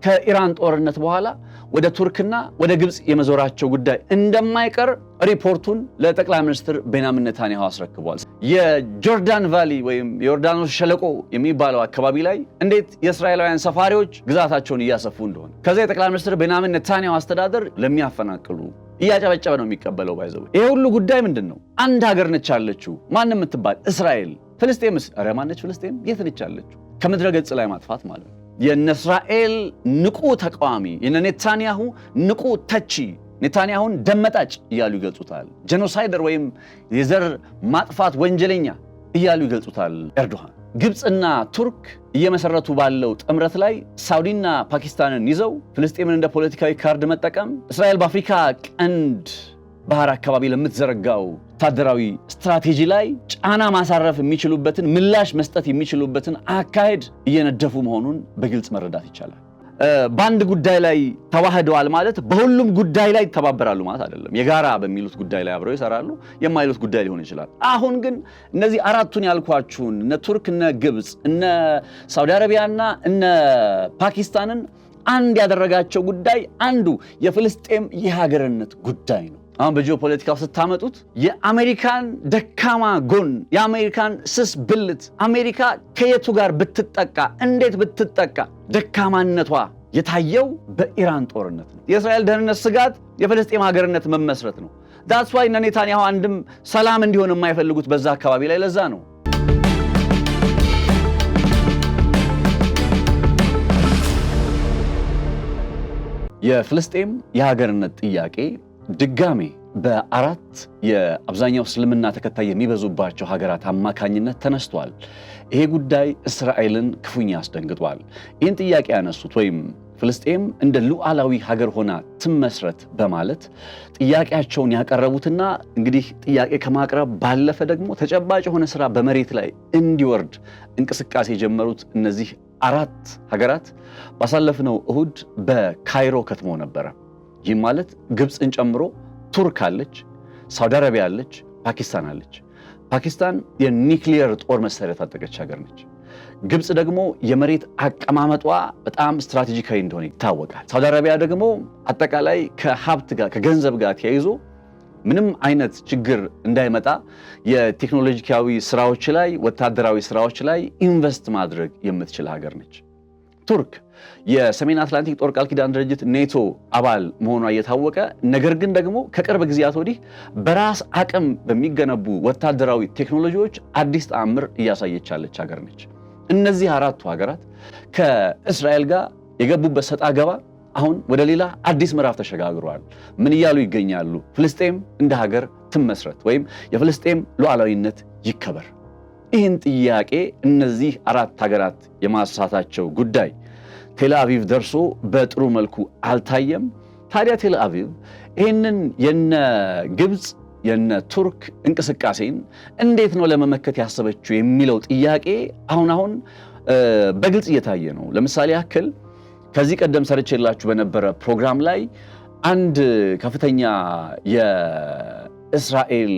ከኢራን ጦርነት በኋላ ወደ ቱርክና ወደ ግብጽ የመዞራቸው ጉዳይ እንደማይቀር ሪፖርቱን ለጠቅላይ ሚኒስትር ቤንያሚን ኔታንያሁ አስረክቧል። የጆርዳን ቫሊ ወይም የዮርዳኖስ ሸለቆ የሚባለው አካባቢ ላይ እንዴት የእስራኤላውያን ሰፋሪዎች ግዛታቸውን እያሰፉ እንደሆነ ከዛ የጠቅላይ ሚኒስትር ቤንያሚን ኔታንያሁ አስተዳደር ለሚያፈናቅሉ እያጨበጨበ ነው የሚቀበለው። ባይዘው ይሄ ሁሉ ጉዳይ ምንድነው? አንድ ሀገር ነች ያለችው ማንም የምትባል እስራኤል። ፍልስጤምስ ኧረ ማነች? ፍልስጤም የት ነች ያለችው? ከምድረ ገጽ ላይ ማጥፋት ማለት ነው። የእስራኤል ንቁ ተቃዋሚ የኔታንያሁ ንቁ ተቺ ኔታንያሁን ደመጣጭ እያሉ ይገልጹታል። ጄኖሳይደር ወይም የዘር ማጥፋት ወንጀለኛ እያሉ ይገልጹታል ኤርዶሃን። ግብጽና ቱርክ እየመሰረቱ ባለው ጥምረት ላይ ሳውዲና ፓኪስታንን ይዘው ፍልስጤምን እንደ ፖለቲካዊ ካርድ መጠቀም እስራኤል በአፍሪካ ቀንድ ባህር አካባቢ ለምትዘረጋው ወታደራዊ ስትራቴጂ ላይ ጫና ማሳረፍ የሚችሉበትን ምላሽ መስጠት የሚችሉበትን አካሄድ እየነደፉ መሆኑን በግልጽ መረዳት ይቻላል። በአንድ ጉዳይ ላይ ተዋህደዋል ማለት በሁሉም ጉዳይ ላይ ይተባበራሉ ማለት አይደለም። የጋራ በሚሉት ጉዳይ ላይ አብረው ይሰራሉ፣ የማይሉት ጉዳይ ሊሆን ይችላል። አሁን ግን እነዚህ አራቱን ያልኳችሁን እነ ቱርክ፣ እነ ግብጽ፣ እነ ሳውዲ አረቢያና እነ ፓኪስታንን አንድ ያደረጋቸው ጉዳይ አንዱ የፍልስጤም የሀገርነት ጉዳይ ነው። አሁን በጂኦፖለቲካው ስታመጡት የአሜሪካን ደካማ ጎን፣ የአሜሪካን ስስ ብልት፣ አሜሪካ ከየቱ ጋር ብትጠቃ እንዴት ብትጠቃ ደካማነቷ የታየው በኢራን ጦርነት ነው። የእስራኤል ደህንነት ስጋት የፍልስጤም ሀገርነት መመስረት ነው። ዳትስ ዋይ እነ ኔታንያሁ አንድም ሰላም እንዲሆን የማይፈልጉት በዛ አካባቢ ላይ ለዛ ነው። የፍልስጤም የሀገርነት ጥያቄ ድጋሜ በአራት የአብዛኛው እስልምና ተከታይ የሚበዙባቸው ሀገራት አማካኝነት ተነስቷል። ይሄ ጉዳይ እስራኤልን ክፉኛ አስደንግጧል። ይህን ጥያቄ ያነሱት ወይም ፍልስጤም እንደ ሉዓላዊ ሀገር ሆና ትመስረት በማለት ጥያቄያቸውን ያቀረቡትና እንግዲህ ጥያቄ ከማቅረብ ባለፈ ደግሞ ተጨባጭ የሆነ ስራ በመሬት ላይ እንዲወርድ እንቅስቃሴ የጀመሩት እነዚህ አራት ሀገራት ባሳለፍነው እሁድ በካይሮ ከትመው ነበረ። ይህ ማለት ግብፅን ጨምሮ ቱርክ አለች፣ ሳውዲ አረቢያ አለች፣ ፓኪስታን አለች። ፓኪስታን የኒክሊየር ጦር መሳሪያ የታጠቀች ሀገር ነች። ግብፅ ደግሞ የመሬት አቀማመጧ በጣም ስትራቴጂካዊ እንደሆነ ይታወቃል። ሳውዲ አረቢያ ደግሞ አጠቃላይ ከሀብት ጋር ከገንዘብ ጋር ተያይዞ ምንም አይነት ችግር እንዳይመጣ የቴክኖሎጂካዊ ስራዎች ላይ ወታደራዊ ስራዎች ላይ ኢንቨስት ማድረግ የምትችል ሀገር ነች። ቱርክ የሰሜን አትላንቲክ ጦር ቃል ኪዳን ድርጅት ኔቶ አባል መሆኗ እየታወቀ ነገር ግን ደግሞ ከቅርብ ጊዜያት ወዲህ በራስ አቅም በሚገነቡ ወታደራዊ ቴክኖሎጂዎች አዲስ ተአምር እያሳየች ያለች ሀገር ነች። እነዚህ አራቱ ሀገራት ከእስራኤል ጋር የገቡበት ሰጣ ገባ አሁን ወደ ሌላ አዲስ ምዕራፍ ተሸጋግሯል። ምን እያሉ ይገኛሉ? ፍልስጤም እንደ ሀገር ትመስረት ወይም የፍልስጤም ሉዓላዊነት ይከበር። ይህን ጥያቄ እነዚህ አራት ሀገራት የማሳታቸው ጉዳይ ቴል አቪቭ ደርሶ በጥሩ መልኩ አልታየም። ታዲያ ቴል አቪቭ ይህንን የነ ግብፅ የነ ቱርክ እንቅስቃሴን እንዴት ነው ለመመከት ያሰበችው የሚለው ጥያቄ አሁን በግልጽ እየታየ ነው። ለምሳሌ ያክል ከዚህ ቀደም ሰርቼላችሁ በነበረ ፕሮግራም ላይ አንድ ከፍተኛ የእስራኤል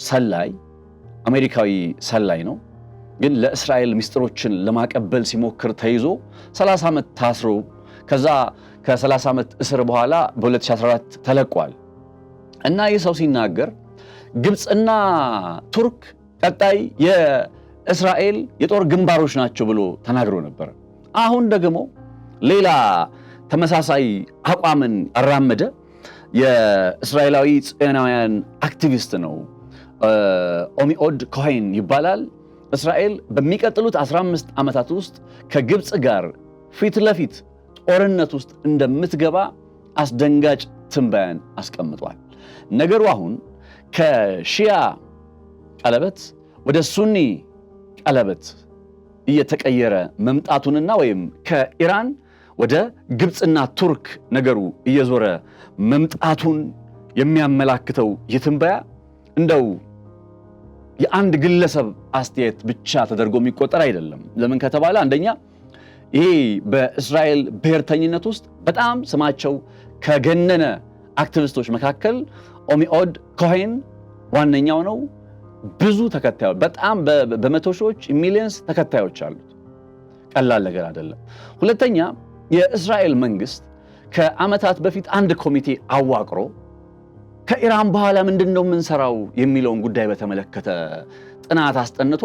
ሰላይ አሜሪካዊ ሰላይ ነው፣ ግን ለእስራኤል ሚስጥሮችን ለማቀበል ሲሞክር ተይዞ 30 ዓመት ታስሮ ከዛ ከ30 ዓመት እስር በኋላ በ2014 ተለቋል። እና ይህ ሰው ሲናገር ግብፅና ቱርክ ቀጣይ የእስራኤል የጦር ግንባሮች ናቸው ብሎ ተናግሮ ነበር። አሁን ደግሞ ሌላ ተመሳሳይ አቋምን አራመደ። የእስራኤላዊ ጽዮናውያን አክቲቪስት ነው፣ ኦሚኦድ ኮሄን ይባላል። እስራኤል በሚቀጥሉት 15 ዓመታት ውስጥ ከግብፅ ጋር ፊት ለፊት ጦርነት ውስጥ እንደምትገባ አስደንጋጭ ትንበያን አስቀምጧል። ነገሩ አሁን ከሺያ ቀለበት ወደ ሱኒ ቀለበት እየተቀየረ መምጣቱንና ወይም ከኢራን ወደ ግብፅና ቱርክ ነገሩ እየዞረ መምጣቱን የሚያመላክተው የትንበያ እንደው የአንድ ግለሰብ አስተያየት ብቻ ተደርጎ የሚቆጠር አይደለም። ለምን ከተባለ አንደኛ ይሄ በእስራኤል ብሔርተኝነት ውስጥ በጣም ስማቸው ከገነነ አክቲቪስቶች መካከል ኦሚኦድ ኮሄን ዋነኛው ነው። ብዙ ተከታዮች በጣም በመቶ ሺዎች ሚሊዮንስ ተከታዮች አሉት። ቀላል ነገር አይደለም። ሁለተኛ የእስራኤል መንግስት ከዓመታት በፊት አንድ ኮሚቴ አዋቅሮ ከኢራን በኋላ ምንድነው የምንሰራው የሚለውን ጉዳይ በተመለከተ ጥናት አስጠንቶ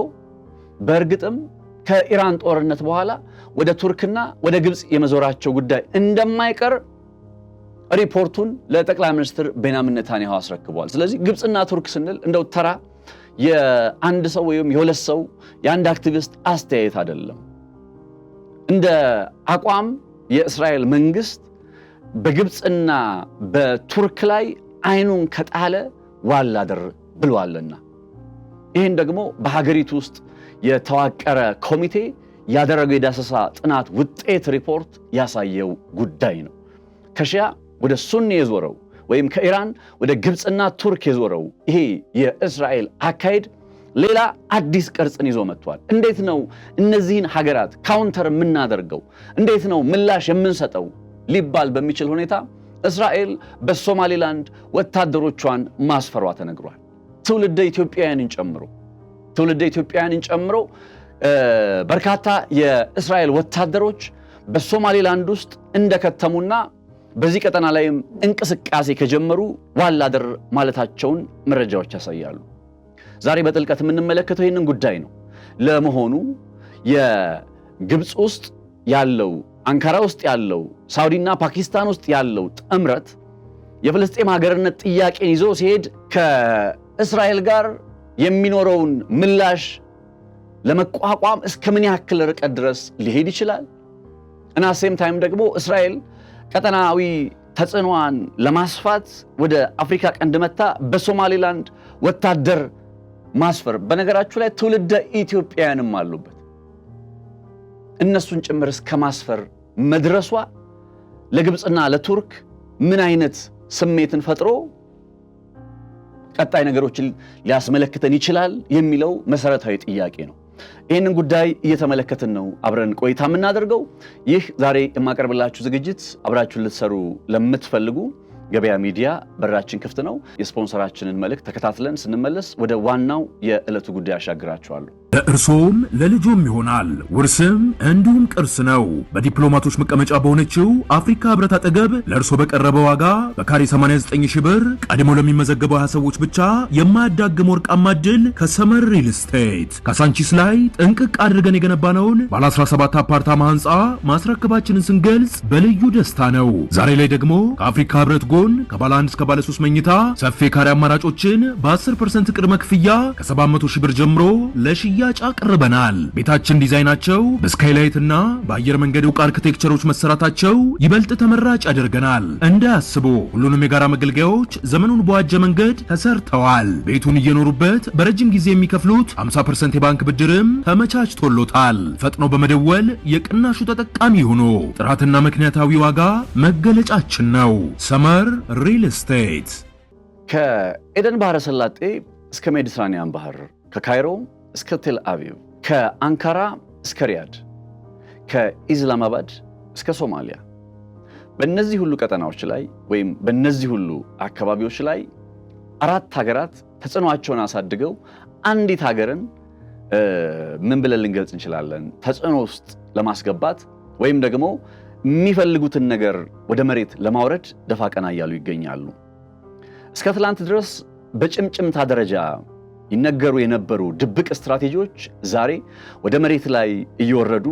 በእርግጥም ከኢራን ጦርነት በኋላ ወደ ቱርክና ወደ ግብጽ የመዞራቸው ጉዳይ እንደማይቀር ሪፖርቱን ለጠቅላይ ሚኒስትር ቤንያሚን ኔታንያሁ አስረክቧል። ስለዚህ ግብጽና ቱርክ ስንል እንደው ተራ የአንድ ሰው ወይም የሁለት ሰው የአንድ አክቲቪስት አስተያየት አይደለም። እንደ አቋም የእስራኤል መንግስት በግብጽና በቱርክ ላይ አይኑን ከጣለ ዋላ ደር ብሏልና ይህን ደግሞ በሀገሪቱ ውስጥ የተዋቀረ ኮሚቴ ያደረገው የዳሰሳ ጥናት ውጤት ሪፖርት ያሳየው ጉዳይ ነው። ከሺያ ወደ ሱኒ የዞረው ወይም ከኢራን ወደ ግብጽና ቱርክ የዞረው ይሄ የእስራኤል አካሄድ ሌላ አዲስ ቅርጽን ይዞ መጥቷል። እንዴት ነው እነዚህን ሀገራት ካውንተር የምናደርገው? እንዴት ነው ምላሽ የምንሰጠው ሊባል በሚችል ሁኔታ እስራኤል በሶማሊላንድ ወታደሮቿን ማስፈሯ ተነግሯል። ትውልደ ኢትዮጵያውያንን ጨምሮ በርካታ የእስራኤል ወታደሮች በሶማሊላንድ ውስጥ እንደከተሙና በዚህ ቀጠና ላይም እንቅስቃሴ ከጀመሩ ዋላ ደር ማለታቸውን መረጃዎች ያሳያሉ። ዛሬ በጥልቀት የምንመለከተው ይህንን ጉዳይ ነው። ለመሆኑ የግብጽ ውስጥ ያለው አንካራ ውስጥ ያለው ሳውዲና ፓኪስታን ውስጥ ያለው ጥምረት የፍልስጤም ሀገርነት ጥያቄን ይዞ ሲሄድ ከእስራኤል ጋር የሚኖረውን ምላሽ ለመቋቋም እስከ ምን ያክል ርቀት ድረስ ሊሄድ ይችላል? እና ሴም ታይም ደግሞ እስራኤል ቀጠናዊ ተጽዕኖዋን ለማስፋት ወደ አፍሪካ ቀንድ መታ በሶማሊላንድ ወታደር ማስፈር፣ በነገራችሁ ላይ ትውልደ ኢትዮጵያውያንም አሉበት፣ እነሱን ጭምር እስከ ማስፈር መድረሷ ለግብጽና ለቱርክ ምን አይነት ስሜትን ፈጥሮ ቀጣይ ነገሮችን ሊያስመለክተን ይችላል የሚለው መሰረታዊ ጥያቄ ነው። ይህንን ጉዳይ እየተመለከትን ነው አብረን ቆይታ የምናደርገው። ይህ ዛሬ የማቀርብላችሁ ዝግጅት አብራችሁን ልትሰሩ ለምትፈልጉ ገበያ ሚዲያ በራችን ክፍት ነው። የስፖንሰራችንን መልእክት ተከታትለን ስንመለስ ወደ ዋናው የዕለቱ ጉዳይ አሻግራችኋለሁ። ለእርሶም ለልጆም ይሆናል ውርስም እንዲሁም ቅርስ ነው። በዲፕሎማቶች መቀመጫ በሆነችው አፍሪካ ህብረት አጠገብ ለእርሶ በቀረበ ዋጋ በካሬ 89,000 ብር ቀድሞ ለሚመዘገቡ 20 ሰዎች ብቻ የማያዳግም ወርቃማ ዕድል ከሰመር ሪል ስቴት ካሳንቺስ ላይ ጥንቅቅ አድርገን የገነባነውን ባለ 17 አፓርታማ ህንፃ ማስረከባችንን ስንገልጽ በልዩ ደስታ ነው። ዛሬ ላይ ደግሞ ከአፍሪካ ህብረት ጎን ከባለ 1 እስከ ባለ 3 መኝታ ሰፊ ካሬ አማራጮችን በ10% ቅድመ ክፍያ ከ700,000 ብር ጀምሮ ለሽያጭ አቅርበናል። ቤታችን ዲዛይናቸው በስካይላይት እና በአየር መንገድ ዕውቅ አርኪቴክቸሮች መሰራታቸው ይበልጥ ተመራጭ ያደርገናል። እንዳያስቡ ሁሉንም የጋራ መገልገያዎች ዘመኑን በዋጀ መንገድ ተሰርተዋል። ቤቱን እየኖሩበት በረጅም ጊዜ የሚከፍሉት 50% የባንክ ብድርም ተመቻችቶሎታል። ፈጥኖ በመደወል የቅናሹ ተጠቃሚ ሆኖ ጥራትና ምክንያታዊ ዋጋ መገለጫችን ነው። ሰመር ሪል ስቴት ከኤደን ባህረ ሰላጤ እስከ ሜዲትራኒያን ባህር፣ ከካይሮ እስከ ቴል አቪቭ፣ ከአንካራ እስከ ሪያድ፣ ከኢስላማባድ እስከ ሶማሊያ፣ በእነዚህ ሁሉ ቀጠናዎች ላይ ወይም በእነዚህ ሁሉ አካባቢዎች ላይ 4 ሀገራት ተጽዕኖአቸውን አሳድገው አንዲት ሀገርን ምን ብለን ልንገልጽ እንችላለን? ተጽዕኖ ውስጥ ለማስገባት ወይም ደግሞ የሚፈልጉትን ነገር ወደ መሬት ለማውረድ ደፋ ቀና እያሉ ይገኛሉ። እስከ ትላንት ድረስ በጭምጭምታ ደረጃ ይነገሩ የነበሩ ድብቅ ስትራቴጂዎች ዛሬ ወደ መሬት ላይ እየወረዱ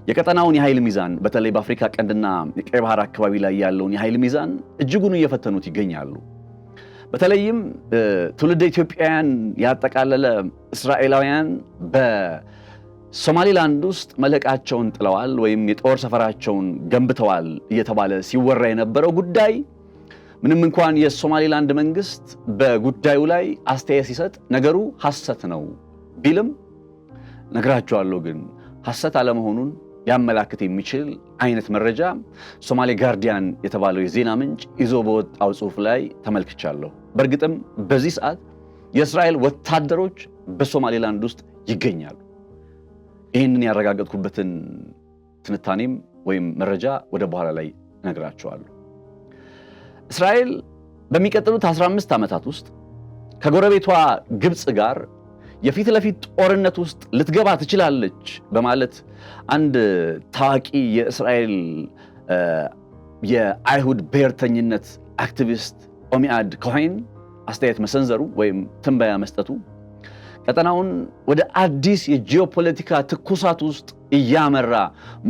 የቀጠናውን የኃይል ሚዛን በተለይ በአፍሪካ ቀንድና የቀይ ባህር አካባቢ ላይ ያለውን የኃይል ሚዛን እጅጉን እየፈተኑት ይገኛሉ። በተለይም ትውልደ ኢትዮጵያውያን ያጠቃለለ እስራኤላውያን በሶማሊላንድ ውስጥ መለቃቸውን ጥለዋል ወይም የጦር ሰፈራቸውን ገንብተዋል እየተባለ ሲወራ የነበረው ጉዳይ ምንም እንኳን የሶማሊላንድ መንግስት በጉዳዩ ላይ አስተያየት ሲሰጥ ነገሩ ሐሰት ነው ቢልም ነግራቸዋለሁ ግን ሐሰት አለመሆኑን ሊያመላክት የሚችል አይነት መረጃ ሶማሊ ጋርዲያን የተባለው የዜና ምንጭ ይዞ በወጣው ጽሑፍ ላይ ተመልክቻለሁ። በእርግጥም በዚህ ሰዓት የእስራኤል ወታደሮች በሶማሊላንድ ውስጥ ይገኛሉ። ይህንን ያረጋገጥኩበትን ትንታኔም ወይም መረጃ ወደ በኋላ ላይ ነግራቸዋለሁ። እስራኤል በሚቀጥሉት 15 ዓመታት ውስጥ ከጎረቤቷ ግብጽ ጋር የፊት ለፊት ጦርነት ውስጥ ልትገባ ትችላለች በማለት አንድ ታዋቂ የእስራኤል የአይሁድ ብሔርተኝነት አክቲቪስት ኦሚአድ ኮሄን አስተያየት መሰንዘሩ ወይም ትንበያ መስጠቱ ቀጠናውን ወደ አዲስ የጂኦፖለቲካ ትኩሳት ውስጥ እያመራ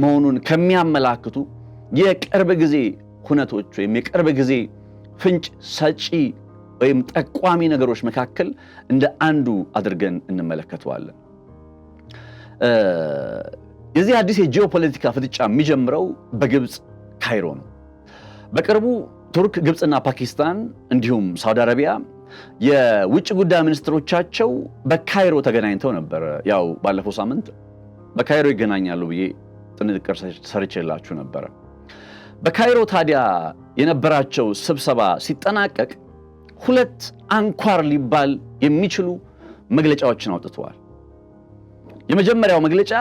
መሆኑን ከሚያመላክቱ የቅርብ ጊዜ ሁነቶች ወይም የቅርብ ጊዜ ፍንጭ ሰጪ ወይም ጠቋሚ ነገሮች መካከል እንደ አንዱ አድርገን እንመለከተዋለን። የዚህ አዲስ የጂኦፖለቲካ ፍጥጫ የሚጀምረው በግብፅ ካይሮ ነው። በቅርቡ ቱርክ፣ ግብፅና ፓኪስታን እንዲሁም ሳውዲ አረቢያ የውጭ ጉዳይ ሚኒስትሮቻቸው በካይሮ ተገናኝተው ነበር። ያው ባለፈው ሳምንት በካይሮ ይገናኛሉ ብዬ ጥንቅር ሰርቼላችሁ ነበር። በካይሮ ታዲያ የነበራቸው ስብሰባ ሲጠናቀቅ ሁለት አንኳር ሊባል የሚችሉ መግለጫዎችን አውጥተዋል። የመጀመሪያው መግለጫ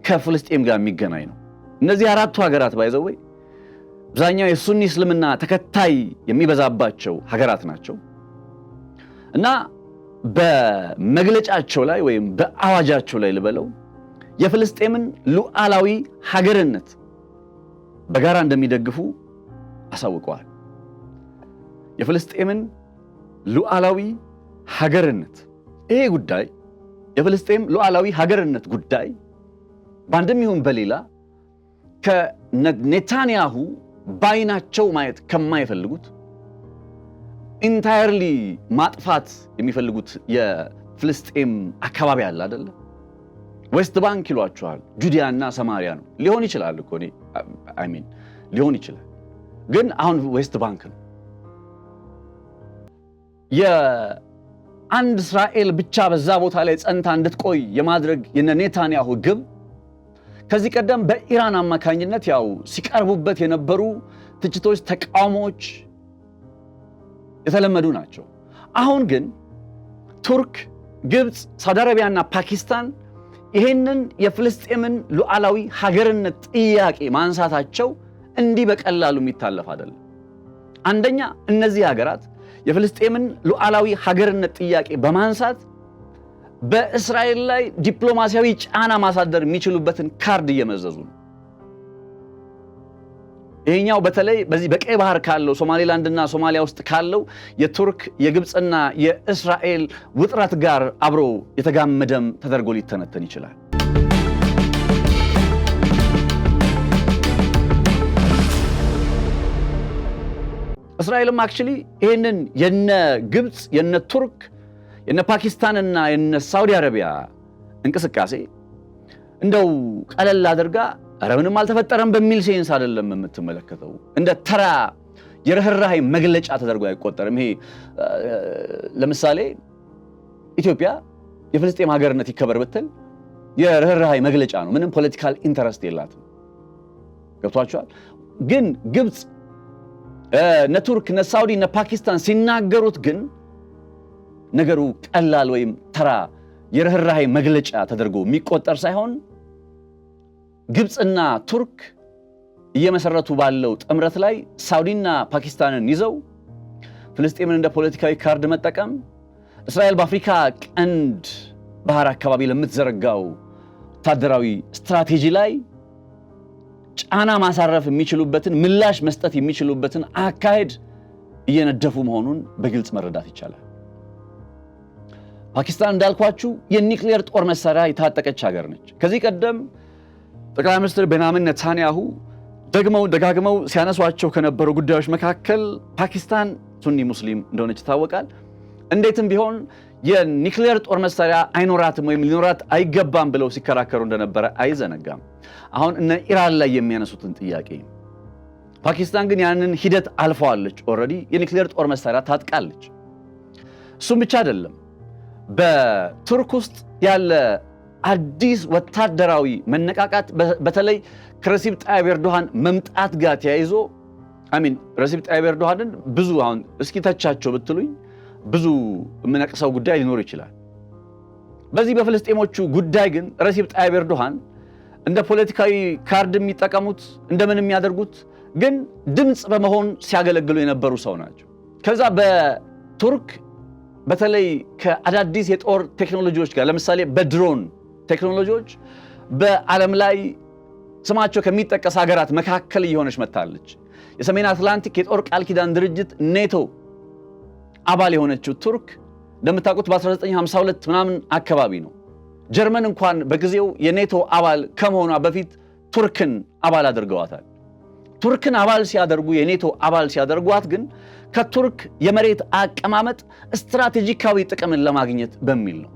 ከፍልስጤም ጋር የሚገናኝ ነው። እነዚህ አራቱ ሀገራት ባይዘው አብዛኛው የሱኒ እስልምና ተከታይ የሚበዛባቸው ሀገራት ናቸው እና በመግለጫቸው ላይ ወይም በአዋጃቸው ላይ ልበለው የፍልስጤምን ሉዓላዊ ሀገርነት በጋራ እንደሚደግፉ አሳውቀዋል። የፍልስጤምን ሉዓላዊ ሀገርነት ይሄ ጉዳይ የፍልስጤም ሉዓላዊ ሀገርነት ጉዳይ በአንድም ይሁን በሌላ ከኔታንያሁ ባይናቸው ማየት ከማይፈልጉት ኢንታየርሊ ማጥፋት የሚፈልጉት የፍልስጤም አካባቢ አለ አይደለ? ዌስት ባንክ ይሏቸዋል። ጁዲያና ሰማሪያ ነው ሊሆን ይችላል እኮ ሊሆን ይችላል፣ ግን አሁን ዌስት ባንክ ነው። የአንድ እስራኤል ብቻ በዛ ቦታ ላይ ጸንታ እንድትቆይ የማድረግ የኔታንያሁ ግብ ከዚህ ቀደም በኢራን አማካኝነት ያው ሲቀርቡበት የነበሩ ትችቶች፣ ተቃውሞዎች የተለመዱ ናቸው። አሁን ግን ቱርክ፣ ግብፅ፣ ሳውዲ አረቢያና ፓኪስታን ይሄንን የፍልስጤምን ሉዓላዊ ሀገርነት ጥያቄ ማንሳታቸው እንዲህ በቀላሉ የሚታለፍ አይደለም። አንደኛ እነዚህ ሀገራት የፍልስጤምን ሉዓላዊ ሀገርነት ጥያቄ በማንሳት በእስራኤል ላይ ዲፕሎማሲያዊ ጫና ማሳደር የሚችሉበትን ካርድ እየመዘዙ ነው። ይሄኛው በተለይ በዚህ በቀይ ባህር ካለው ሶማሌላንድና ሶማሊያ ውስጥ ካለው የቱርክ የግብፅና የእስራኤል ውጥረት ጋር አብሮ የተጋመደም ተደርጎ ሊተነተን ይችላል። እስራኤልም አክቹሊ ይሄንን የነ ግብፅ የነ ቱርክ የነ ፓኪስታንና የነ ሳውዲ አረቢያ እንቅስቃሴ እንደው ቀለል አድርጋ ኧረ ምንም አልተፈጠረም በሚል ሴንስ አይደለም የምትመለከተው። እንደ ተራ የርህራሄ መግለጫ ተደርጎ አይቆጠርም። ይሄ ለምሳሌ ኢትዮጵያ የፍልስጤም ሀገርነት ይከበር ብትል የርህራሄ መግለጫ ነው። ምንም ፖለቲካል ኢንተረስት የላትም። ገብቷቸዋል። ግን ግብፅ፣ እነ ቱርክ፣ እነ ሳውዲ፣ እነ ፓኪስታን ሲናገሩት ግን ነገሩ ቀላል ወይም ተራ የርህራሄ መግለጫ ተደርጎ የሚቆጠር ሳይሆን ግብፅና ቱርክ እየመሰረቱ ባለው ጥምረት ላይ ሳውዲና ፓኪስታንን ይዘው ፍልስጤምን እንደ ፖለቲካዊ ካርድ መጠቀም እስራኤል በአፍሪካ ቀንድ ባህር አካባቢ ለምትዘረጋው ወታደራዊ ስትራቴጂ ላይ ጫና ማሳረፍ የሚችሉበትን ምላሽ መስጠት የሚችሉበትን አካሄድ እየነደፉ መሆኑን በግልጽ መረዳት ይቻላል። ፓኪስታን እንዳልኳችሁ የኒውክሌር ጦር መሳሪያ የታጠቀች ሀገር ነች። ከዚህ ቀደም ጠቅላይ ሚኒስትር ቤንያሚን ኔታንያሁ ደጋግመው ሲያነሷቸው ከነበሩ ጉዳዮች መካከል ፓኪስታን ሱኒ ሙስሊም እንደሆነች ይታወቃል። እንዴትም ቢሆን የኒውክሌር ጦር መሳሪያ አይኖራትም ወይም ሊኖራት አይገባም ብለው ሲከራከሩ እንደነበረ አይዘነጋም። አሁን እነ ኢራን ላይ የሚያነሱትን ጥያቄ ፓኪስታን ግን ያንን ሂደት አልፈዋለች። ኦልሬዲ የኒውክሌር ጦር መሳሪያ ታጥቃለች። እሱም ብቻ አይደለም። በቱርክ ውስጥ ያለ አዲስ ወታደራዊ መነቃቃት በተለይ ከረሲብ ጣይብ ኤርዶሃን መምጣት ጋር ተያይዞ ረሲብ ጣይብ ኤርዶሃንን ብዙ አሁን እስኪ ተቻቸው ብትሉኝ ብዙ የምነቅሰው ጉዳይ ሊኖር ይችላል። በዚህ በፍልስጤሞቹ ጉዳይ ግን ረሲብ ጣይብ ኤርዶሃን እንደ ፖለቲካዊ ካርድ የሚጠቀሙት እንደምን የሚያደርጉት ግን ድምፅ በመሆን ሲያገለግሉ የነበሩ ሰው ናቸው። ከዛ በቱርክ በተለይ ከአዳዲስ የጦር ቴክኖሎጂዎች ጋር ለምሳሌ በድሮን ቴክኖሎጂዎች በዓለም ላይ ስማቸው ከሚጠቀስ ሀገራት መካከል እየሆነች መጥታለች። የሰሜን አትላንቲክ የጦር ቃል ኪዳን ድርጅት ኔቶ አባል የሆነችው ቱርክ እንደምታውቁት በ1952 ምናምን አካባቢ ነው። ጀርመን እንኳን በጊዜው የኔቶ አባል ከመሆኗ በፊት ቱርክን አባል አድርገዋታል። ቱርክን አባል ሲያደርጉ የኔቶ አባል ሲያደርጓት ግን ከቱርክ የመሬት አቀማመጥ ስትራቴጂካዊ ጥቅምን ለማግኘት በሚል ነው።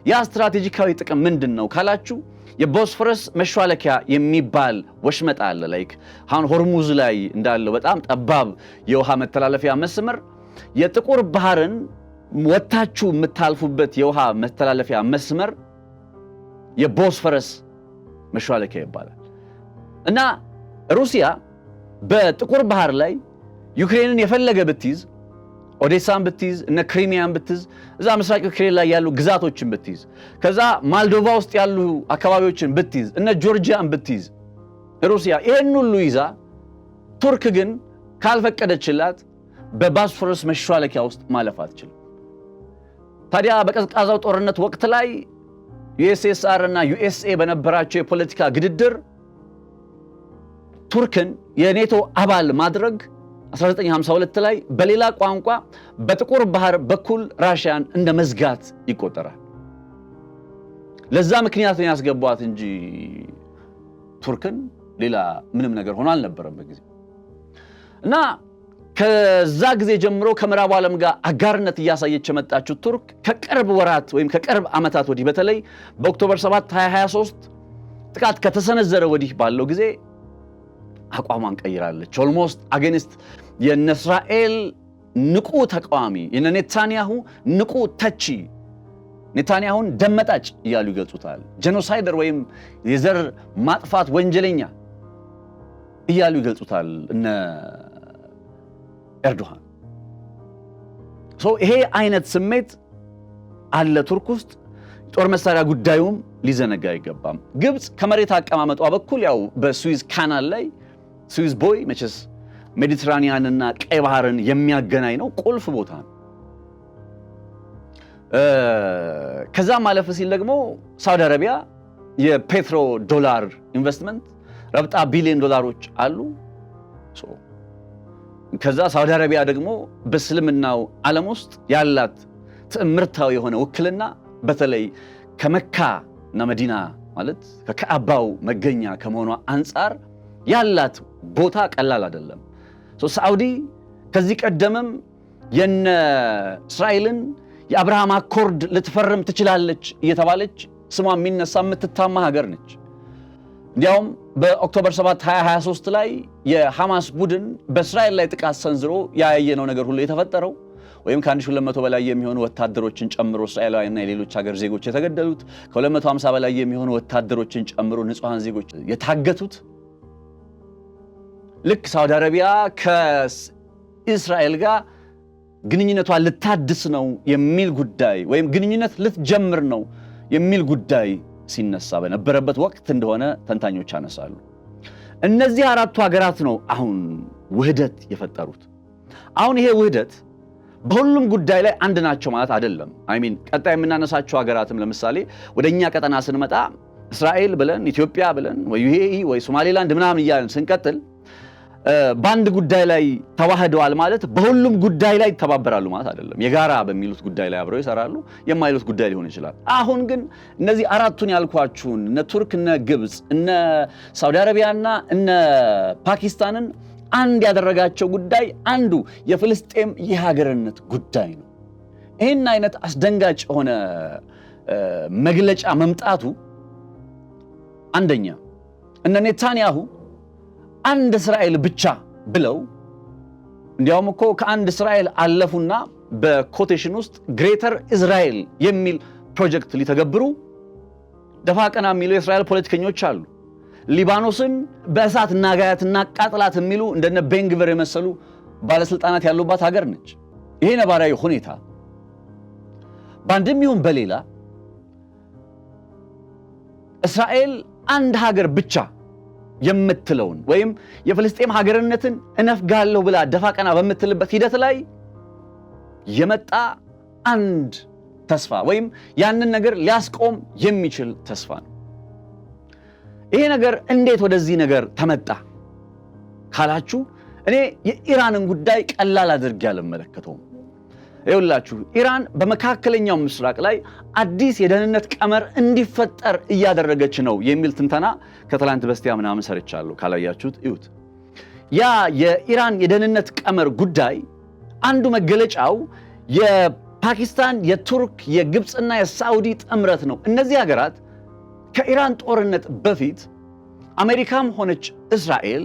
ያ ስትራቴጂካዊ ጥቅም ምንድነው ካላችሁ የቦስፎረስ መሿለኪያ የሚባል ወሽመጥ አለ። ላይክ አሁን ሆርሙዝ ላይ እንዳለው በጣም ጠባብ የውሃ መተላለፊያ መስመር የጥቁር ባህርን ወታችሁ የምታልፉበት የውሃ መተላለፊያ መስመር የቦስፎረስ መሿለኪያ ይባላል። እና ሩሲያ በጥቁር ባህር ላይ ዩክሬንን የፈለገ ብትይዝ ኦዴሳን ብትይዝ እነ ክሪሚያን ብትይዝ እዛ ምስራቅ ዩክሬን ላይ ያሉ ግዛቶችን ብትይዝ ከዛ ማልዶቫ ውስጥ ያሉ አካባቢዎችን ብትይዝ እነ ጆርጂያን ብትይዝ ሩሲያ ይሄን ሁሉ ይዛ ቱርክ ግን ካልፈቀደችላት በቦስፎረስ መሿለኪያ ውስጥ ማለፍ አትችልም። ታዲያ በቀዝቃዛው ጦርነት ወቅት ላይ ዩኤስኤስአር እና ዩኤስኤ በነበራቸው የፖለቲካ ግድድር ቱርክን የኔቶ አባል ማድረግ 1952 ላይ በሌላ ቋንቋ በጥቁር ባህር በኩል ራሽያን እንደ መዝጋት ይቆጠራል። ለዛ ምክንያት ነው ያስገቧት እንጂ ቱርክን ሌላ ምንም ነገር ሆኖ አልነበረም በጊዜው። እና ከዛ ጊዜ ጀምሮ ከምዕራቡ ዓለም ጋር አጋርነት እያሳየች የመጣችው ቱርክ ከቅርብ ወራት ወይም ከቅርብ ዓመታት ወዲህ በተለይ በኦክቶበር 7 2023 ጥቃት ከተሰነዘረ ወዲህ ባለው ጊዜ አቋሟን ቀይራለች። ኦልሞስት አገንስት የእስራኤል ንቁ ተቃዋሚ የኔታንያሁ ንቁ ተቺ ኔታንያሁን ደመጣጭ እያሉ ይገልጹታል። ጄኖሳይደር ወይም የዘር ማጥፋት ወንጀለኛ እያሉ ይገልጹታል እነ ኤርዶሃን። ይሄ አይነት ስሜት አለ ቱርክ ውስጥ። ጦር መሳሪያ ጉዳዩም ሊዘነጋ አይገባም። ግብጽ ከመሬት አቀማመጧ በኩል ያው በስዊዝ ካናል ላይ ስዊዝ ቦይ መቼስ ሜዲትራኒያንና ቀይ ባህርን የሚያገናኝ ነው፣ ቁልፍ ቦታ ነው። ከዛ ማለፍ ሲል ደግሞ ሳውዲ አረቢያ የፔትሮ ዶላር ኢንቨስትመንት ረብጣ ቢሊዮን ዶላሮች አሉ። ከዛ ሳውዲ አረቢያ ደግሞ በእስልምናው ዓለም ውስጥ ያላት ትዕምርታዊ የሆነ ውክልና በተለይ ከመካ እና መዲና ማለት ከካዕባው መገኛ ከመሆኗ አንጻር ያላት ቦታ ቀላል አይደለም። ሳዑዲ ከዚህ ቀደምም የነ እስራኤልን የአብርሃም አኮርድ ልትፈርም ትችላለች እየተባለች ስሟ የሚነሳ የምትታማ ሀገር ነች። እንዲያውም በኦክቶበር 7 2023 ላይ የሐማስ ቡድን በእስራኤል ላይ ጥቃት ሰንዝሮ ያያየነው ነገር ሁሉ የተፈጠረው ወይም ከ1200 በላይ የሚሆኑ ወታደሮችን ጨምሮ እስራኤላውያንና የሌሎች ሀገር ዜጎች የተገደሉት ከ250 በላይ የሚሆኑ ወታደሮችን ጨምሮ ንጹሃን ዜጎች የታገቱት ልክ ሳውዲ አረቢያ ከእስራኤል ጋር ግንኙነቷን ልታድስ ነው የሚል ጉዳይ ወይም ግንኙነት ልትጀምር ነው የሚል ጉዳይ ሲነሳ በነበረበት ወቅት እንደሆነ ተንታኞች ያነሳሉ። እነዚህ አራቱ ሀገራት ነው አሁን ውህደት የፈጠሩት። አሁን ይሄ ውህደት በሁሉም ጉዳይ ላይ አንድ ናቸው ማለት አይደለም። ቀጣይ የምናነሳቸው ሀገራትም ለምሳሌ ወደኛ ቀጠና ስንመጣ እስራኤል ብለን ኢትዮጵያ ብለን ወይ ዩኤኢ ወይ ሶማሌላንድ ምናምን እያልን ስንቀጥል በአንድ ጉዳይ ላይ ተዋህደዋል ማለት በሁሉም ጉዳይ ላይ ይተባበራሉ ማለት አይደለም። የጋራ በሚሉት ጉዳይ ላይ አብረው ይሰራሉ፣ የማይሉት ጉዳይ ሊሆን ይችላል። አሁን ግን እነዚህ አራቱን ያልኳችሁን እነ ቱርክ፣ እነ ግብጽ፣ እነ ሳውዲ አረቢያና እነ ፓኪስታንን አንድ ያደረጋቸው ጉዳይ አንዱ የፍልስጤም የሀገርነት ጉዳይ ነው። ይህን አይነት አስደንጋጭ የሆነ መግለጫ መምጣቱ አንደኛ እነ ኔታንያሁ አንድ እስራኤል ብቻ ብለው እንዲያውም እኮ ከአንድ እስራኤል አለፉና በኮቴሽን ውስጥ ግሬተር እስራኤል የሚል ፕሮጀክት ሊተገብሩ ደፋ ቀና የሚሉ የእስራኤል ፖለቲከኞች አሉ። ሊባኖስን በእሳት እናጋያት እናቃጥላት የሚሉ እንደነ ቤንግቨር የመሰሉ ባለስልጣናት ያሉባት ሀገር ነች። ይሄ ነባራዊ ሁኔታ በአንድም ይሁን በሌላ እስራኤል አንድ ሀገር ብቻ የምትለውን ወይም የፍልስጤም ሀገርነትን እነፍጋለሁ ብላ ደፋ ቀና በምትልበት ሂደት ላይ የመጣ አንድ ተስፋ ወይም ያንን ነገር ሊያስቆም የሚችል ተስፋ ነው። ይሄ ነገር እንዴት ወደዚህ ነገር ተመጣ ካላችሁ እኔ የኢራንን ጉዳይ ቀላል አድርጌ አልመለከተውም። ይኸውላችሁ ኢራን በመካከለኛው ምስራቅ ላይ አዲስ የደህንነት ቀመር እንዲፈጠር እያደረገች ነው የሚል ትንተና ከትላንት በስቲያ ምናምን ሰርቻለሁ። ካላያችሁት እዩት። ያ የኢራን የደህንነት ቀመር ጉዳይ አንዱ መገለጫው የፓኪስታን፣ የቱርክ፣ የግብፅና የሳዑዲ ጥምረት ነው። እነዚህ ሀገራት ከኢራን ጦርነት በፊት አሜሪካም ሆነች እስራኤል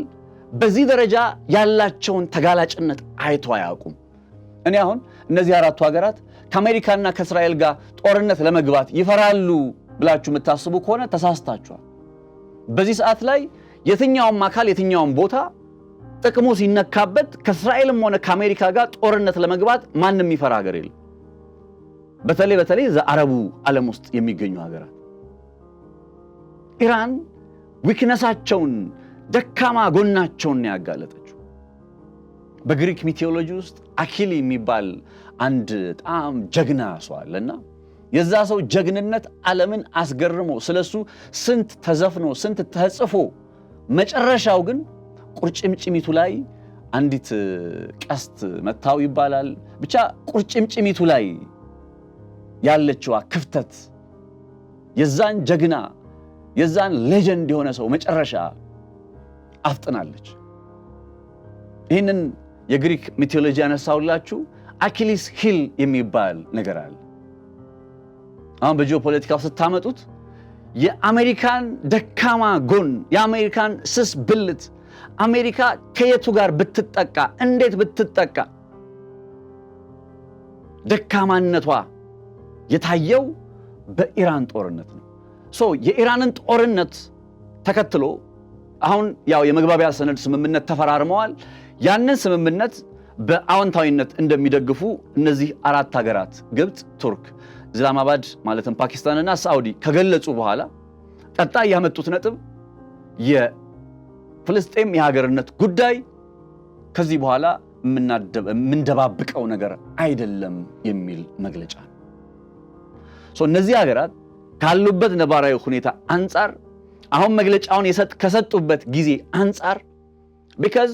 በዚህ ደረጃ ያላቸውን ተጋላጭነት አይቶ አያውቁም። እኔ አሁን እነዚህ አራቱ ሀገራት ከአሜሪካና ከእስራኤል ጋር ጦርነት ለመግባት ይፈራሉ ብላችሁ የምታስቡ ከሆነ ተሳስታችኋል። በዚህ ሰዓት ላይ የትኛውም አካል የትኛውም ቦታ ጥቅሙ ሲነካበት ከእስራኤልም ሆነ ከአሜሪካ ጋር ጦርነት ለመግባት ማንም ይፈራ ሀገር የለም። በተለይ ዘአረቡ ዓለም ውስጥ የሚገኙ ሀገራት ኢራን ዊክነሳቸውን ደካማ ጎናቸውን ያጋለጠችው። በግሪክ ሚቲዮሎጂ ውስጥ አኪሊ የሚባል አንድ በጣም ጀግና ሰው አለና የዛ ሰው ጀግንነት ዓለምን አስገርሞ ስለሱ ስንት ተዘፍኖ ስንት ተጽፎ መጨረሻው ግን ቁርጭምጭሚቱ ላይ አንዲት ቀስት መታው ይባላል። ብቻ ቁርጭምጭሚቱ ላይ ያለችዋ ክፍተት የዛን ጀግና የዛን ሌጀንድ የሆነ ሰው መጨረሻ አፍጥናለች። ይህንን የግሪክ ሚቶሎጂ ያነሳውላችሁ አኪሊስ ሂል የሚባል ነገር አለ። አሁን በጂኦፖለቲካው ስታመጡት የአሜሪካን ደካማ ጎን፣ የአሜሪካን ስስ ብልት፣ አሜሪካ ከየቱ ጋር ብትጠቃ እንዴት ብትጠቃ ደካማነቷ የታየው በኢራን ጦርነት ነው። የኢራንን ጦርነት ተከትሎ አሁን ያው የመግባቢያ ሰነድ ስምምነት ተፈራርመዋል። ያንን ስምምነት በአዎንታዊነት እንደሚደግፉ እነዚህ አራት ሀገራት ግብፅ፣ ቱርክ፣ እስላማባድ ማለትም ፓኪስታንና ሳዑዲ ከገለጹ በኋላ ቀጣይ ያመጡት ነጥብ የፍልስጤም የሀገርነት ጉዳይ ከዚህ በኋላ የምንደባብቀው ነገር አይደለም የሚል መግለጫ ነው። እነዚህ ሀገራት ካሉበት ነባራዊ ሁኔታ አንጻር አሁን መግለጫውን ከሰጡበት ጊዜ አንጻር ቢካዝ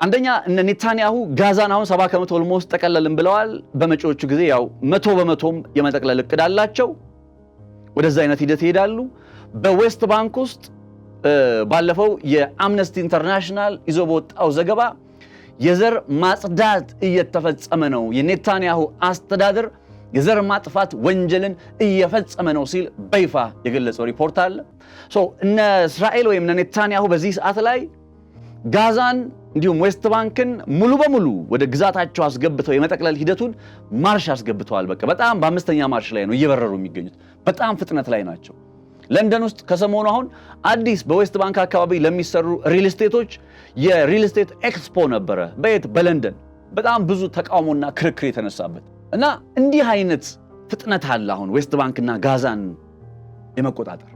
አንደኛ እነ ኔታንያሁ ጋዛን አሁን 70% ኦልሞስት ጠቀለልን ብለዋል። በመጪዎቹ ጊዜ ያው 100% የመጠቅለል እቅድ አላቸው። ወደዛ አይነት ሂደት ይሄዳሉ። በዌስት ባንክ ውስጥ ባለፈው የአምነስቲ ኢንተርናሽናል ይዞ በወጣው ዘገባ የዘር ማጽዳት እየተፈጸመ ነው፣ የኔታንያሁ አስተዳደር የዘር ማጥፋት ወንጀልን እየፈጸመ ነው ሲል በይፋ የገለጸው ሪፖርት አለ። እነ እስራኤል ወይም እነ ኔታንያሁ በዚህ ሰዓት ላይ ጋዛን እንዲሁም ዌስት ባንክን ሙሉ በሙሉ ወደ ግዛታቸው አስገብተው የመጠቅለል ሂደቱን ማርሽ አስገብተዋል። በጣም በአምስተኛ ማርሽ ላይ ነው እየበረሩ የሚገኙት። በጣም ፍጥነት ላይ ናቸው። ለንደን ውስጥ ከሰሞኑ አሁን አዲስ በዌስት ባንክ አካባቢ ለሚሰሩ ሪል ስቴቶች የሪል ስቴት ኤክስፖ ነበረ። በለንደን በጣም ብዙ ተቃውሞና ክርክር የተነሳበት እና እንዲህ አይነት ፍጥነት አለ አሁን ዌስት ባንክና ጋዛን የመቆጣጠር።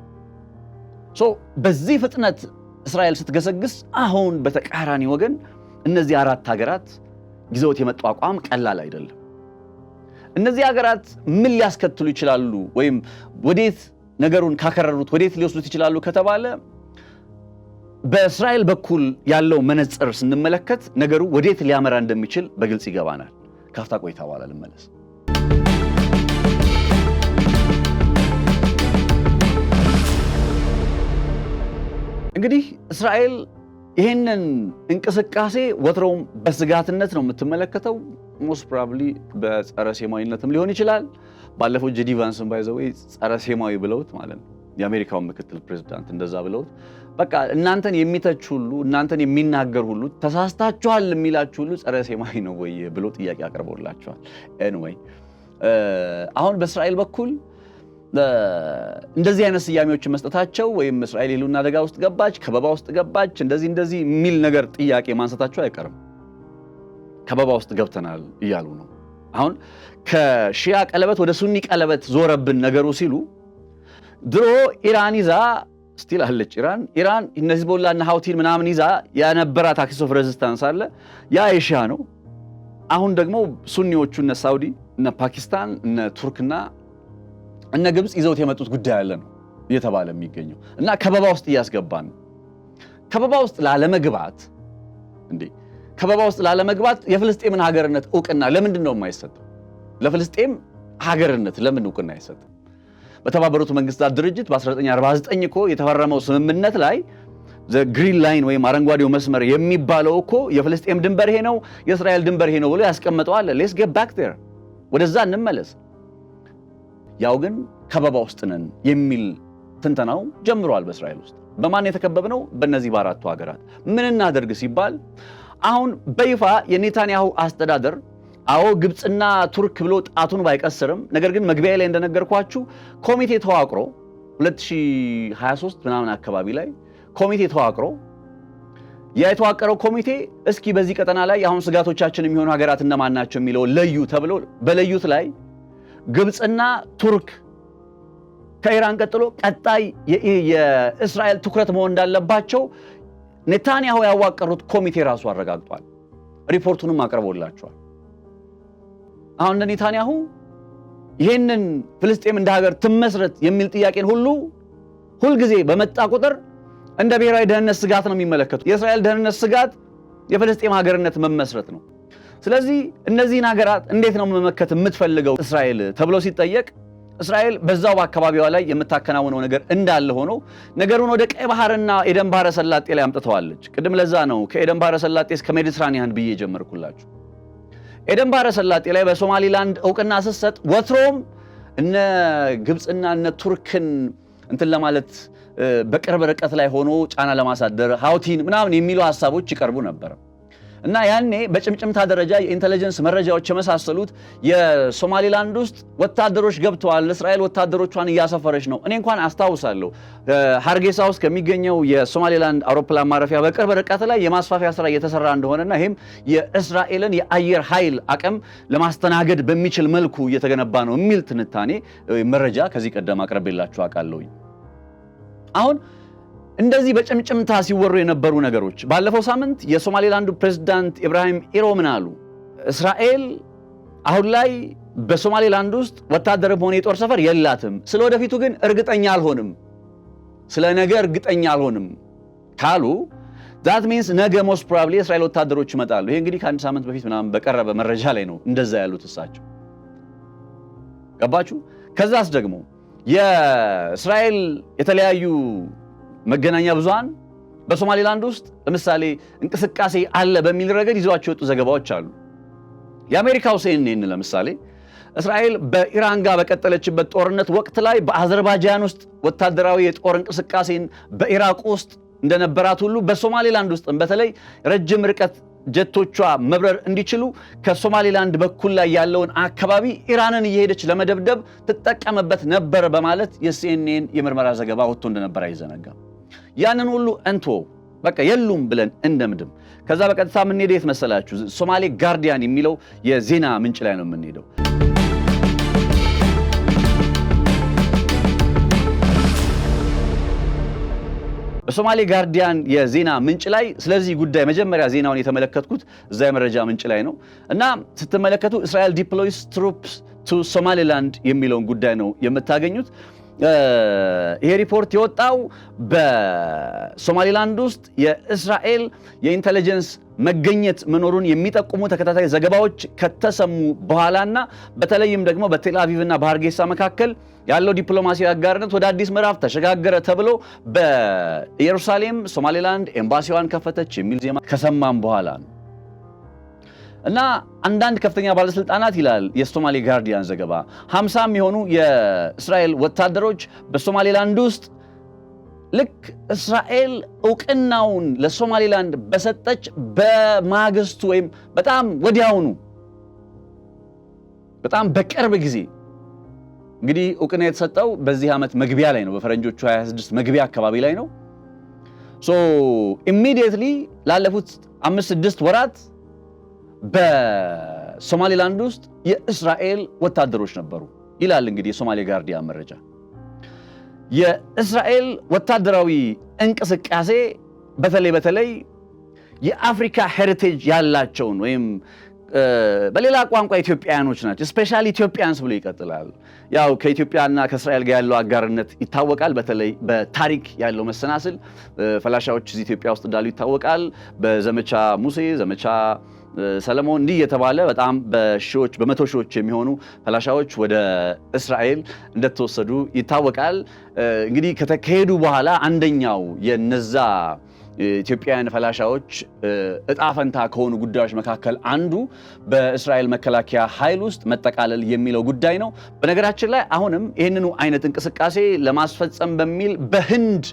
በዚህ ፍጥነት እስራኤል ስትገሰግስ አሁን በተቃራኒ ወገን እነዚህ አራት ሀገራት ይዘውት የመጡ አቋም ቀላል አይደለም። እነዚህ ሀገራት ምን ሊያስከትሉ ይችላሉ ወይም ወዴት ነገሩን ካከረሩት ወዴት ሊወስዱት ይችላሉ ከተባለ በእስራኤል በኩል ያለው መነጽር ስንመለከት ነገሩ ወዴት ሊያመራ እንደሚችል በግልጽ ይገባናል። ካፍታ ቆይታ በኋላ ልመለስ። እንግዲህ እስራኤል ይህንን እንቅስቃሴ ወትሮም በስጋትነት ነው የምትመለከተው። ሞስት ፕሮባብሊ በጸረ ሴማዊነትም ሊሆን ይችላል። ባለፈው ጄዲ ቫንስን ባይዘው ጸረ ሴማዊ ብለውት ማለት ነው የአሜሪካው ምክትል ፕሬዝዳንት እንደዛ ብለውት በቃ እናንተን የሚተች ሁሉ እናንተን የሚናገር ሁሉ ተሳስታችኋል የሚላችሁ ሁሉ ጸረ ሴማዊ ነው ወይ ብሎ ጥያቄ አቅርቦላቸዋል። ኤኒዌይ አሁን በእስራኤል በኩል እንደዚህ አይነት ስያሜዎችን መስጠታቸው ወይም እስራኤል የህልውና አደጋ ውስጥ ገባች፣ ከበባ ውስጥ ገባች፣ እንደዚህ የሚል ነገር ጥያቄ ማንሳታቸው አይቀርም። ከበባ ውስጥ ገብተናል እያሉ ነው። አሁን ከሺያ ቀለበት ወደ ሱኒ ቀለበት ዞረብን ነገሩ ሲሉ ድሮ ኢራን ይዛ ስቲል አለች። ኢራን እነ ሂዝቦላ እና ሀውቲን ምናምን ይዛ ያነበራት አክሲስ ኦፍ ሬዚስታንስ አለ። ያ የሺያ ነው። አሁን ደግሞ ሱኒዎቹ እነ ሳውዲ፣ እነ ፓኪስታን፣ እነ ቱርክና እነ ግብፅ ይዘውት የመጡት ጉዳይ አለ ነው። እየተባለ የሚገኘው እና ከበባ ውስጥ እያስገባን ከበባ ውስጥ ላለመግባት ከበባ ውስጥ ላለመግባት የፍልስጤምን ሀገርነት ዕውቅና ለምንድን ነው የማይሰጠው? ለፍልስጤም ሀገርነት ለምን ዕውቅና አይሰጥም? በተባበሩት መንግስታት ድርጅት በ1949 እኮ የተፈረመው ስምምነት ላይ ግሪን ላይን ወይም አረንጓዴው መስመር የሚባለው እኮ የፍልስጤም ድንበር ይሄ ነው፣ የእስራኤል ድንበር ይሄ ነው ብሎ ያስቀመጠው አለ። ሌትስ ጌት ባክ ዜር፣ ወደዛ እንመለስ። ያው ግን ከበባ ውስጥ ነን የሚል ትንተናው ጀምሯል በእስራኤል ውስጥ። በማን የተከበብነው? በእነዚህ በአራቱ ሀገራት። ምን እናደርግ ሲባል አሁን በይፋ የኔታንያሁ አስተዳደር አዎ ግብፅና ቱርክ ብሎ ጣቱን ባይቀስርም፣ ነገር ግን መግቢያ ላይ እንደነገርኳችሁ ኮሚቴ ተዋቅሮ 2023 ምናምን አካባቢ ላይ ኮሚቴ ተዋቅሮ የተዋቀረው ኮሚቴ እስኪ በዚህ ቀጠና ላይ አሁን ስጋቶቻችን የሚሆኑ ሀገራት እነማን ናቸው የሚለው ለዩ ተብሎ በለዩት ላይ ግብፅና ቱርክ ከኢራን ቀጥሎ ቀጣይ የእስራኤል ትኩረት መሆን እንዳለባቸው ኔታንያሁ ያዋቀሩት ኮሚቴ ራሱ አረጋግጧል። ሪፖርቱንም አቅርቦላቸዋል። አሁን ኔታንያሁ ይሄንን ፍልስጤም እንደ ሀገር ትመስረት የሚል ጥያቄን ሁልጊዜ በመጣ ቁጥር እንደ ብሔራዊ ደህንነት ስጋት ነው የሚመለከቱት። የእስራኤል ደህንነት ስጋት የፍልስጤም ሀገርነት መመስረት ነው። ስለዚህ እነዚህን ሀገራት እንዴት ነው መመከት የምትፈልገው እስራኤል ተብሎ ሲጠየቅ እስራኤል በዛው በአካባቢዋ ላይ የምታከናውነው ነገር እንዳለ ሆኖ ነገሩን ወደ ቀይ ባህርና ኤደን ባህረ ሰላጤ ላይ አምጥተዋለች። ቅድም ለዛ ነው ከኤደን ባህረ ሰላጤ እስከ ሜዲትራኒያን ብዬ ጀመርኩላችሁ። ኤደን ባህረ ሰላጤ ላይ በሶማሊላንድ ዕውቅና ስትሰጥ ወትሮም እነ ግብፅና እነ ቱርክን እንትን ለማለት በቅርብ ርቀት ላይ ሆኖ ጫና ለማሳደር ሃውቲን ምናምን የሚሉ ሐሳቦች ይቀርቡ ነበር እና ያኔ በጭምጭምታ ደረጃ የኢንተለጀንስ መረጃዎች የመሳሰሉት የሶማሊላንድ ውስጥ ወታደሮች ገብተዋል፣ እስራኤል ወታደሮቿን እያሰፈረች ነው። እኔ እንኳን አስታውሳለሁ ሃርጌሳ ውስጥ ከሚገኘው የሶማሊላንድ አውሮፕላን ማረፊያ በቅርብ ርቀት ላይ የማስፋፊያ ስራ እየተሰራ እንደሆነና ይህም የእስራኤልን የአየር ኃይል አቅም ለማስተናገድ በሚችል መልኩ እየተገነባ ነው የሚል ትንታኔ መረጃ ከዚህ ቀደም አቅርቤላችሁ አውቃለሁ። አሁን እንደዚህ በጭምጭምታ ሲወሩ የነበሩ ነገሮች ባለፈው ሳምንት የሶማሊላንዱ ፕሬዝዳንት ኢብራሂም ኢሮ ምን አሉ? እስራኤል አሁን ላይ በሶማሊላንድ ውስጥ ወታደርም ሆነ የጦር ሰፈር የላትም፣ ስለወደፊቱ ግን እርግጠኛ አልሆንም፣ ስለ ነገ እርግጠኛ አልሆንም ካሉ that means ነገ most probably የእስራኤል ወታደሮች ይመጣሉ። ይሄ እንግዲህ ከአንድ ሳምንት በፊት ምናምን በቀረበ መረጃ ላይ ነው እንደዛ ያሉት እሳቸው። ገባችሁ? ከዛስ ደግሞ የእስራኤል የተለያዩ መገናኛ ብዙሃን በሶማሊላንድ ውስጥ ለምሳሌ እንቅስቃሴ አለ በሚል ረገድ ይዟቸው የወጡ ዘገባዎች አሉ። የአሜሪካው CNN ለምሳሌ እስራኤል በኢራን ጋር በቀጠለችበት ጦርነት ወቅት ላይ በአዘርባይጃን ውስጥ ወታደራዊ የጦር እንቅስቃሴን በኢራቅ ውስጥ እንደነበራት ሁሉ በሶማሊላንድ ውስጥ በተለይ ረጅም ርቀት ጀቶቿ መብረር እንዲችሉ ከሶማሊላንድ በኩል ላይ ያለውን አካባቢ ኢራንን እየሄደች ለመደብደብ ትጠቀምበት ነበር በማለት የሲኤንኤን የምርመራ ዘገባ ወጥቶ እንደነበር አይዘነጋም። ያንን ሁሉ እንቶ በቃ የሉም ብለን እንደምድም። ከዛ በቀጥታ የምንሄደው የት መሰላችሁ? ሶማሌ ጋርዲያን የሚለው የዜና ምንጭ ላይ ነው የምንሄደው። በሶማሌ ጋርዲያን የዜና ምንጭ ላይ ስለዚህ ጉዳይ መጀመሪያ ዜናውን የተመለከትኩት እዛ የመረጃ ምንጭ ላይ ነው እና ስትመለከቱ እስራኤል ዲፕሎይስ ትሩፕስ ቱ ሶማሊላንድ የሚለውን ጉዳይ ነው የምታገኙት። ይሄ ሪፖርት የወጣው በሶማሊላንድ ውስጥ የእስራኤል የኢንተለጀንስ መገኘት መኖሩን የሚጠቁሙ ተከታታይ ዘገባዎች ከተሰሙ በኋላና በተለይም ደግሞ በቴል አቪቭና በሃርጌሳ መካከል ያለው ዲፕሎማሲያዊ አጋርነት ወደ አዲስ ምዕራፍ ተሸጋገረ ተብሎ በኢየሩሳሌም ሶማሊላንድ ኤምባሲዋን ከፈተች የሚል ዜና ከሰማም በኋላ ነው እና አንዳንድ ከፍተኛ ባለስልጣናት ይላል የሶማሌ ጋርዲያን ዘገባ 50 የሚሆኑ የእስራኤል ወታደሮች በሶማሊላንድ ውስጥ ልክ እስራኤል ዕውቅናውን ለሶማሊላንድ በሰጠች በማግስቱ ወይም በጣም ወዲያውኑ በጣም በቅርብ ጊዜ እንግዲህ ዕውቅና የተሰጠው በዚህ ዓመት መግቢያ ላይ ነው፣ በፈረንጆቹ 26 መግቢያ አካባቢ ላይ ነው። ኢሚዲየትሊ ላለፉት 5-6 ወራት በሶማሊላንድ ውስጥ የእስራኤል ወታደሮች ነበሩ ይላል እንግዲህ የሶማሌ ጋርዲያን መረጃ። የእስራኤል ወታደራዊ እንቅስቃሴ በተለይ የአፍሪካ ሄሪቴጅ ያላቸውን ወይም በሌላ ቋንቋ ኢትዮጵያኖች ናቸው ስፔሻሊ ኢትዮጵያንስ ብሎ ይቀጥላል። ያው ከኢትዮጵያና ከእስራኤል ጋር ያለው አጋርነት ይታወቃል። በተለይ በታሪክ ያለው መሰናስል ፈላሻዎች እዚህ ኢትዮጵያ ውስጥ እንዳሉ ይታወቃል። በዘመቻ ሙሴ፣ ዘመቻ ሰለሞን እንዲህ የተባለ በጣም በሺዎች በመቶ ሺዎች የሚሆኑ ፈላሻዎች ወደ እስራኤል እንደተወሰዱ ይታወቃል። እንግዲህ ከተካሄዱ በኋላ አንደኛው የነዛ ኢትዮጵያውያን ፈላሻዎች እጣ ፈንታ ከሆኑ ጉዳዮች መካከል አንዱ በእስራኤል መከላከያ ኃይል ውስጥ መጠቃለል የሚለው ጉዳይ ነው። በነገራችን ላይ አሁንም ይህንኑ አይነት እንቅስቃሴ ለማስፈጸም በሚል በህንድ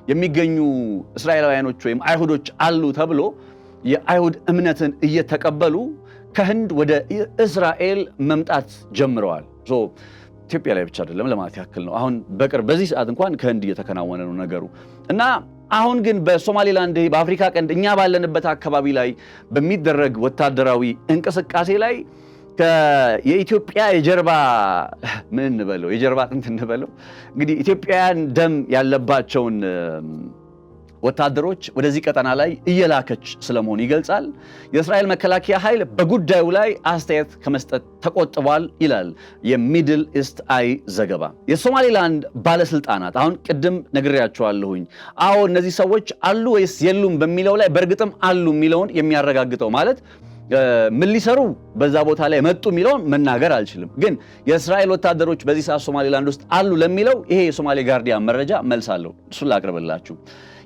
የሚገኙ እስራኤላውያኖች ወይም አይሁዶች አሉ ተብሎ የአይሁድ እምነትን እየተቀበሉ ከህንድ ወደ እስራኤል መምጣት ጀምረዋል። ኢትዮጵያ ላይ ብቻ አይደለም ለማለት ያክል ነው። አሁን በቅርብ በዚህ ሰዓት እንኳን ከህንድ እየተከናወነ ነው ነገሩ እና አሁን ግን በሶማሌላንድ በአፍሪካ ቀንድ እኛ ባለንበት አካባቢ ላይ በሚደረግ ወታደራዊ እንቅስቃሴ ላይ የኢትዮጵያ የጀርባ ምን እንበለው የጀርባ አጥንት እንበለው እንግዲህ ኢትዮጵያውያን ደም ያለባቸውን ወታደሮች ወደዚህ ቀጠና ላይ እየላከች ስለመሆኑ ይገልጻል። የእስራኤል መከላከያ ኃይል በጉዳዩ ላይ አስተያየት ከመስጠት ተቆጥቧል ይላል የሚድል ኢስት አይ ዘገባ። የሶማሌላንድ ባለስልጣናት አሁን ቅድም ነግሬያቸዋለሁኝ፣ አዎ እነዚህ ሰዎች አሉ ወይስ የሉም በሚለው ላይ በእርግጥም አሉ የሚለውን የሚያረጋግጠው ማለት ምን ሊሰሩ በዛ ቦታ ላይ መጡ የሚለውን መናገር አልችልም። ግን የእስራኤል ወታደሮች በዚህ ሰዓት ሶማሌላንድ ውስጥ አሉ ለሚለው ይሄ የሶማሌ ጋርዲያን መረጃ መልስ አለው። እሱን ላቅርብላችሁ።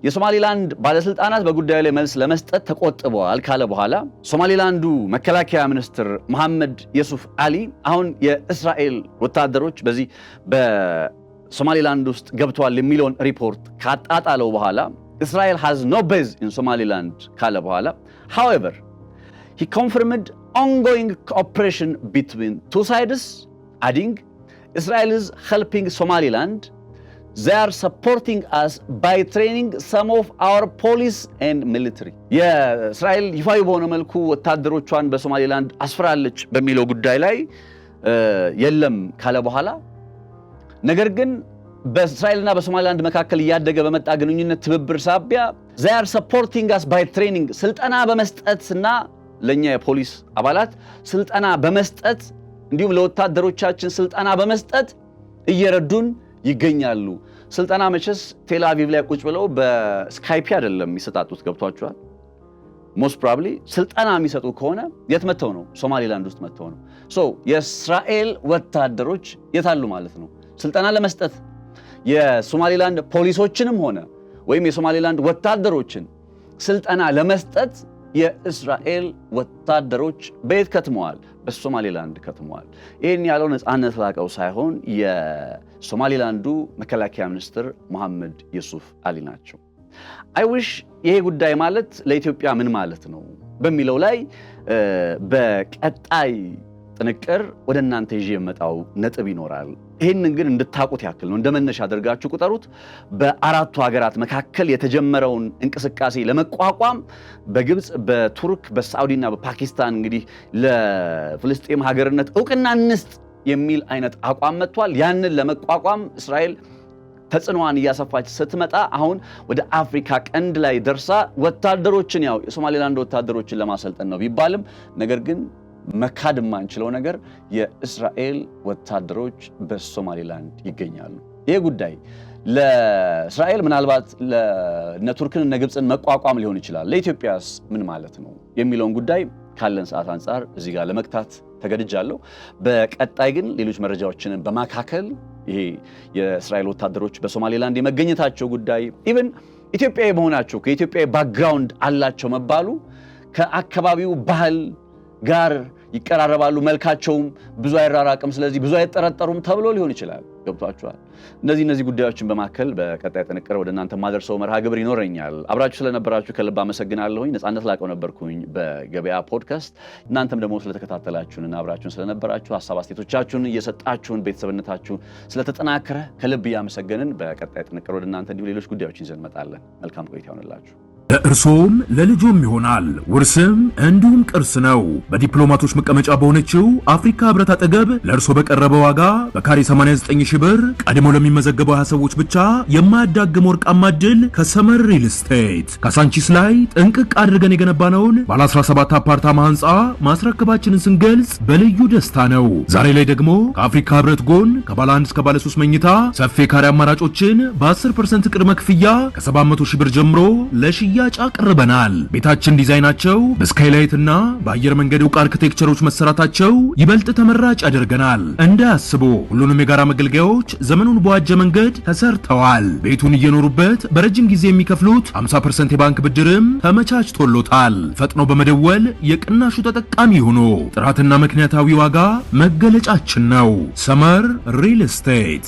የሶማሌላንድ ባለስልጣናት በጉዳዩ ላይ መልስ ለመስጠት ተቆጥበዋል ካለ በኋላ ሶማሌላንዱ መከላከያ ሚኒስትር መሐመድ የሱፍ አሊ አሁን የእስራኤል ወታደሮች በዚህ በሶማሌላንድ ውስጥ ገብተዋል የሚለውን ሪፖርት ካጣጣለው በኋላ Israel has no base in Somaliland ካለ በኋላ however he confirmed ongoing cooperation between two sides, adding Israel is helping Somaliland. They are supporting us by training some of our police and military. የእስራኤል ይፋዊ በሆነ መልኩ ወታደሮቿን በሶማሌላንድ አስፈራለች በሚለው ጉዳይ ላይ የለም ካለ በኋላ ነገር ግን በእስራኤልና በሶማሌላንድ መካከል እያደገ በመጣ ግንኙነት ትብብር ሳቢያ they are supporting us by training ስልጠና በመስጠትና ለኛ የፖሊስ አባላት ስልጠና በመስጠት እንዲሁም ለወታደሮቻችን ስልጠና በመስጠት እየረዱን ይገኛሉ። ስልጠና መቼስ ቴል አቪቭ ላይ ቁጭ ብለው በስካይፕ አይደለም የሚሰጣጡት ገብቷቸዋል። ሞስት ፕሮባብሊ ስልጠና የሚሰጡ ከሆነ የት መተው ነው? ሶማሌላንድ ውስጥ መተው ነው። የእስራኤል ወታደሮች የታሉ ማለት ነው? ስልጠና ለመስጠት የሶማሌላንድ ፖሊሶችንም ሆነ ወይም የሶማሌላንድ ወታደሮችን ስልጠና ለመስጠት የእስራኤል ወታደሮች በየት ከትመዋል? በሶማሌላንድ ከትመዋል። ይህን ያለው ነፃነት ላቀው ሳይሆን የሶማሌላንዱ መከላከያ ሚኒስትር መሐመድ የሱፍ አሊ ናቸው። አይዊሽ ይሄ ጉዳይ ማለት ለኢትዮጵያ ምን ማለት ነው በሚለው ላይ በቀጣይ ጥንቅር ወደ እናንተ ይዤ የመጣው ነጥብ ይኖራል። ይህንን ግን እንድታቁት ያክል ነው፣ እንደመነሻ አድርጋችሁ ቁጠሩት። በአራቱ ሀገራት መካከል የተጀመረውን እንቅስቃሴ ለመቋቋም በግብፅ፣ በቱርክ፣ በሳዑዲና በፓኪስታን እንግዲህ ለፍልስጤም ሀገርነት እውቅና እንስጥ የሚል አይነት አቋም መጥቷል። ያንን ለመቋቋም እስራኤል ተጽዕኖዋን እያሰፋች ስትመጣ አሁን ወደ አፍሪካ ቀንድ ላይ ደርሳ ወታደሮችን ያው የሶማሌላንድ ወታደሮችን ለማሰልጠን ነው ቢባልም ነገር ግን መካድ የማንችለው ነገር የእስራኤል ወታደሮች በሶማሌላንድ ይገኛሉ። ይሄ ጉዳይ ለእስራኤል ምናልባት ለቱርክን እና ግብፅን መቋቋም ሊሆን ይችላል፣ ለኢትዮጵያስ ምን ማለት ነው የሚለውን ጉዳይ ካለን ሰዓት አንጻር እዚህ ጋር ለመክታት ተገድጃለሁ። በቀጣይ ግን ሌሎች መረጃዎችን በማካከል ይሄ የእስራኤል ወታደሮች በሶማሌላንድ የመገኘታቸው ጉዳይ ኢቭን ኢትዮጵያዊ መሆናቸው ከኢትዮጵያዊ ባክግራውንድ አላቸው መባሉ ከአካባቢው ባህል ጋር ይቀራረባሉ፣ መልካቸውም ብዙ አይራራቅም፣ ስለዚህ ብዙ አይጠረጠሩም ተብሎ ሊሆን ይችላል። ገብቷችኋል? እነዚህ ጉዳዮችን በማከል በቀጣይ ጥንቅር ወደ እናንተ ማደርሰው መርሃ ግብር ይኖረኛል። አብራችሁ ስለነበራችሁ ከልብ አመሰግናለሁኝ። ነፃነት ላቀው ነበርኩኝ በገበያ ፖድካስት። እናንተም ደግሞ ስለተከታተላችሁንና አብራችሁን ስለነበራችሁ ሀሳብ አስተያየቶቻችሁን እየሰጣችሁን ቤተሰብነታችሁ ስለተጠናከረ ከልብ እያመሰገንን በቀጣይ ጥንቅር ወደ እናንተ እንዲሁ ሌሎች ጉዳዮችን ይዘን እንመጣለን። መልካም ቆይታ ይሆንላችሁ። ለእርሶም ለልጆም ይሆናል። ውርስም እንዲሁም ቅርስ ነው። በዲፕሎማቶች መቀመጫ በሆነችው አፍሪካ ህብረት አጠገብ ለእርሶ በቀረበ ዋጋ በካሬ 89 ሺህ ብር ቀድሞ ለሚመዘገበው 20 ሰዎች ብቻ የማያዳግም ወርቃማ ዕድል ከሰመር ሪል ስቴት ካሳንቺስ ላይ ጥንቅቅ አድርገን የገነባነውን ባለ 17 አፓርታማ ህንፃ ማስረከባችንን ስንገልጽ በልዩ ደስታ ነው። ዛሬ ላይ ደግሞ ከአፍሪካ ህብረት ጎን ከባለ 1 እስከ ባለ 3 መኝታ ሰፊ ካሬ አማራጮችን በ10% ቅድመ ክፍያ ከ700 ሺህ ብር ጀምሮ ለሽያጭ አቅርበናል። ቤታችን ዲዛይናቸው በስካይላይት እና በአየር መንገድ ዕውቅ አርኪቴክቸሮች መሰራታቸው ይበልጥ ተመራጭ ያደርገናል። እንዳያስቡ ሁሉንም የጋራ መገልገያዎች ዘመኑን በዋጀ መንገድ ተሰርተዋል። ቤቱን እየኖሩበት በረጅም ጊዜ የሚከፍሉት 50% የባንክ ብድርም ተመቻችቶሎታል። ፈጥኖ በመደወል የቅናሹ ተጠቃሚ ሆኖ ጥራትና ምክንያታዊ ዋጋ መገለጫችን ነው። ሰመር ሪል ስቴት